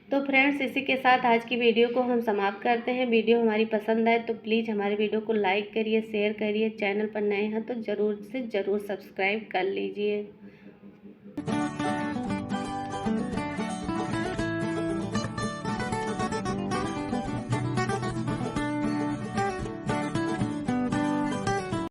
A: तो फ्रेंड्स, इसी के साथ आज की वीडियो को हम समाप्त करते हैं। वीडियो हमारी पसंद आए तो प्लीज़ हमारे वीडियो को लाइक करिए, शेयर करिए। चैनल पर नए हैं तो ज़रूर से ज़रूर सब्सक्राइब कर लीजिए।